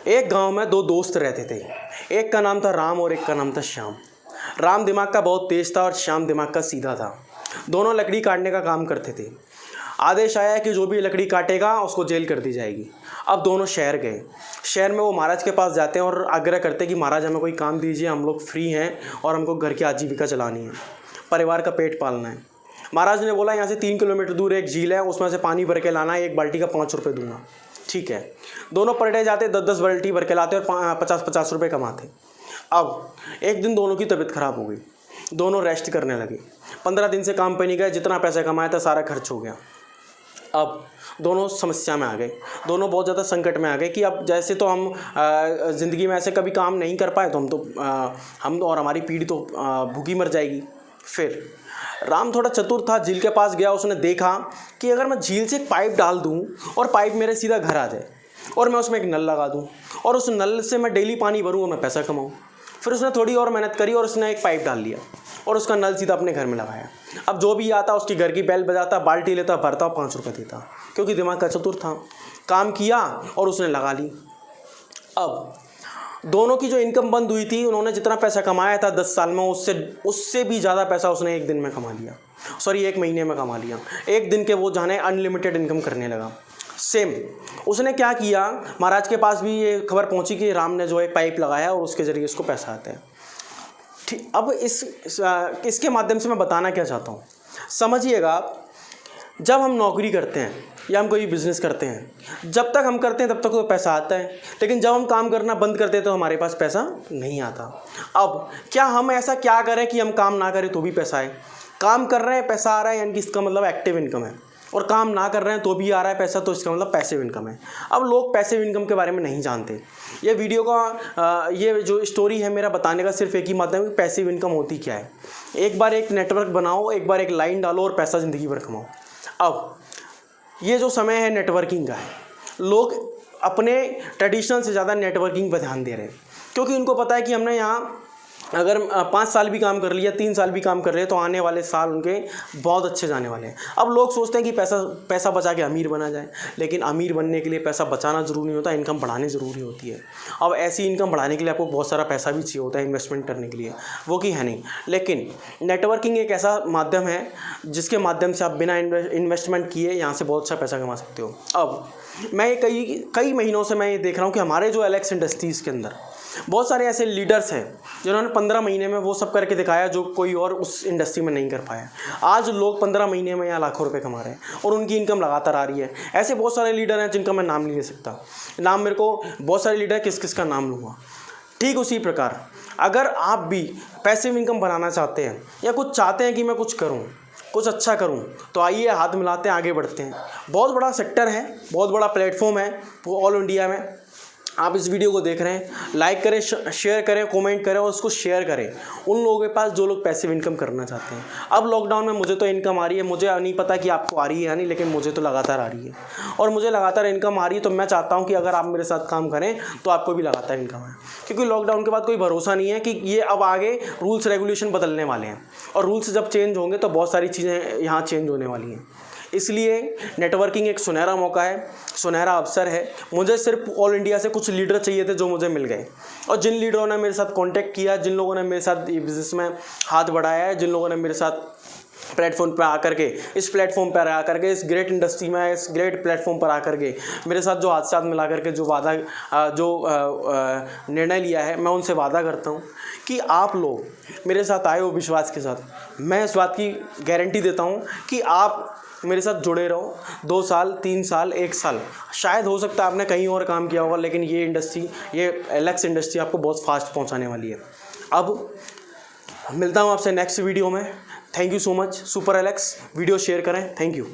एक गांव में दो दोस्त रहते थे। एक का नाम था राम और एक का नाम था श्याम। राम दिमाग का बहुत तेज था और श्याम दिमाग का सीधा था। दोनों लकड़ी काटने का काम करते थे। आदेश आया कि जो भी लकड़ी काटेगा उसको जेल कर दी जाएगी। अब दोनों शहर गए। शहर में वो महाराज के पास जाते हैं और आग्रह करते हैं कि महाराज हमें कोई काम दीजिए, हम लोग फ्री हैं और हमको घर की आजीविका चलानी है, परिवार का पेट पालना है। महाराज ने बोला यहाँ से 3 किलोमीटर दूर एक झील है, उसमें से पानी भर के लाना है, 1 बाल्टी का 5 रुपये दूंगा। ठीक है। दोनों पर डे जाते, 10-10 बाल्टी भर के लाते और 50-50 रुपये कमाते। अब एक दिन दोनों की तबीयत खराब हो गई। दोनों रेस्ट करने लगे। 15 दिन से काम पे नहीं गए, जितना पैसा कमाया था सारा खर्च हो गया। अब दोनों समस्या में आ गए, दोनों बहुत ज़्यादा संकट में आ गए कि अब जैसे तो हम ज़िंदगी में ऐसे कभी काम नहीं कर पाए, तो हम और हमारी पीढ़ी तो भूखी मर जाएगी। फिर राम थोड़ा चतुर था, झील के पास गया। उसने देखा कि अगर मैं झील से एक पाइप डाल दूं और पाइप मेरे सीधा घर आ जाए और मैं उसमें एक नल लगा दूं और उस नल से मैं डेली पानी भरूँ और मैं पैसा कमाऊँ। फिर उसने थोड़ी और मेहनत करी और उसने एक पाइप डाल लिया और उसका नल सीधा अपने घर में लगाया। अब जो भी आता उसकी घर की बेल बजाता, बाल्टी लेता, भरता, 5 रुपये देता, क्योंकि दिमाग का चतुर था। काम किया और उसने लगा ली। अब दोनों की जो इनकम बंद हुई थी, उन्होंने जितना पैसा कमाया था 10 साल में, उससे भी ज़्यादा पैसा उसने एक दिन में कमा लिया। सॉरी, 1 महीने में कमा लिया। एक दिन के वो जाने अनलिमिटेड इनकम करने लगा। सेम उसने क्या किया, महाराज के पास भी ये खबर पहुंची कि राम ने जो एक पाइप लगाया और उसके ज़रिए उसको पैसा आता है। ठीक, अब इसके माध्यम से मैं बताना क्या चाहता हूँ, समझिएगा। जब हम नौकरी करते हैं या हम कोई बिज़नेस करते हैं, जब तक हम करते हैं तब तक तो पैसा आता है, लेकिन जब हम काम करना बंद करते हैं तो हमारे पास पैसा नहीं आता। अब क्या हम ऐसा क्या करें कि हम काम ना करें तो भी पैसा आए? काम कर रहे हैं पैसा आ रहा है, यानी कि इसका मतलब एक्टिव इनकम है, और काम ना कर रहे हैं तो भी आ रहा है पैसा, तो इसका मतलब पैसिव इनकम है। अब लोग पैसिव इनकम के बारे में नहीं जानते। ये वीडियो का ये जो स्टोरी है मेरा बताने का सिर्फ एक ही माध्यम है कि पैसिव इनकम होती क्या है। एक बार एक नेटवर्क बनाओ, एक बार एक लाइन डालो और पैसा ज़िंदगी भर कमाओ। अब ये जो समय है नेटवर्किंग का है, लोग अपने ट्रेडिशनल से ज़्यादा नेटवर्किंग पर ध्यान दे रहे हैं, क्योंकि उनको पता है कि हमने यहाँ अगर 5 साल भी काम कर लिया, 3 साल भी काम कर रहे हैं, तो आने वाले साल उनके बहुत अच्छे जाने वाले हैं। अब लोग सोचते हैं कि पैसा बचा के अमीर बना जाए, लेकिन अमीर बनने के लिए पैसा बचाना ज़रूरी नहीं होता, इनकम बढ़ानी ज़रूरी होती है। अब ऐसी इनकम बढ़ाने के लिए आपको बहुत सारा पैसा भी चाहिए होता है इन्वेस्टमेंट करने के लिए, वो कि है नहीं। लेकिन नेटवर्किंग एक ऐसा माध्यम है जिसके माध्यम से आप बिना इन्वेस्टमेंट किए यहाँ से बहुत अच्छा पैसा कमा सकते हो। अब मैं कई महीनों से मैं ये देख रहा हूँ कि हमारे जो एलेक्स इंडस्ट्रीज़ के अंदर बहुत सारे ऐसे लीडर्स हैं जिन्होंने 15 महीने में वो सब करके दिखाया जो कोई और उस इंडस्ट्री में नहीं कर पाया। आज लोग 15 महीने में यहाँ लाखों रुपए कमा रहे हैं और उनकी इनकम लगातार आ रही है। ऐसे बहुत सारे लीडर हैं जिनका मैं नाम नहीं ले सकता, नाम मेरे को बहुत सारे लीडर किस किस का नाम लूँगा। ठीक उसी प्रकार अगर आप भी पैसिव इनकम बनाना चाहते हैं या कुछ चाहते हैं कि मैं कुछ करूँ, कुछ अच्छा करूं, तो आइए हाथ मिलाते हैं, आगे बढ़ते हैं। बहुत बड़ा सेक्टर है, बहुत बड़ा प्लेटफॉर्म है वो ऑल इंडिया में। आप इस वीडियो को देख रहे हैं, लाइक करें, शेयर करें, कमेंट करें और उसको शेयर करें उन लोगों के पास जो लोग पैसिव इनकम करना चाहते हैं। अब लॉकडाउन में मुझे तो इनकम आ रही है, मुझे नहीं पता कि आपको आ रही है या नहीं, लेकिन मुझे तो लगातार आ रही है और मुझे लगातार इनकम आ रही है। तो मैं चाहता हूँ कि अगर आप मेरे साथ काम करें तो आपको भी लगातार इनकम है, क्योंकि लॉकडाउन के बाद कोई भरोसा नहीं है कि ये अब आगे रूल्स रेगुलेशन बदलने वाले हैं और रूल्स जब चेंज होंगे तो बहुत सारी चीज़ें यहाँ चेंज होने वाली हैं। इसलिए नेटवर्किंग एक सुनहरा मौका है, सुनहरा अवसर है। मुझे सिर्फ ऑल इंडिया से कुछ लीडर चाहिए थे जो मुझे मिल गए, और जिन लीडरों ने मेरे साथ कांटेक्ट किया, जिन लोगों ने मेरे साथ बिज़नेस में हाथ बढ़ाया है, जिन लोगों ने मेरे साथ प्लेटफॉर्म पर आकर के इस प्लेटफॉर्म पर आकर के इस ग्रेट इंडस्ट्री में इस ग्रेट प्लेटफॉर्म पर आकर के मेरे साथ जो हाथ साथ मिला करके जो निर्णय लिया है, मैं उनसे वादा करता हूँ कि आप लोग मेरे साथ आए हो विश्वास के साथ। मैं इस बात की गारंटी देता हूँ कि आप मेरे साथ जुड़े रहो 2 साल, 3 साल, 1 साल, शायद हो सकता है आपने कहीं और काम किया होगा, लेकिन ये इंडस्ट्री, ये एलेक्स इंडस्ट्री आपको बहुत फास्ट पहुंचाने वाली है। अब मिलता हूं आपसे नेक्स्ट वीडियो में। Thank you so much. Super Alex video share करें। Thank you.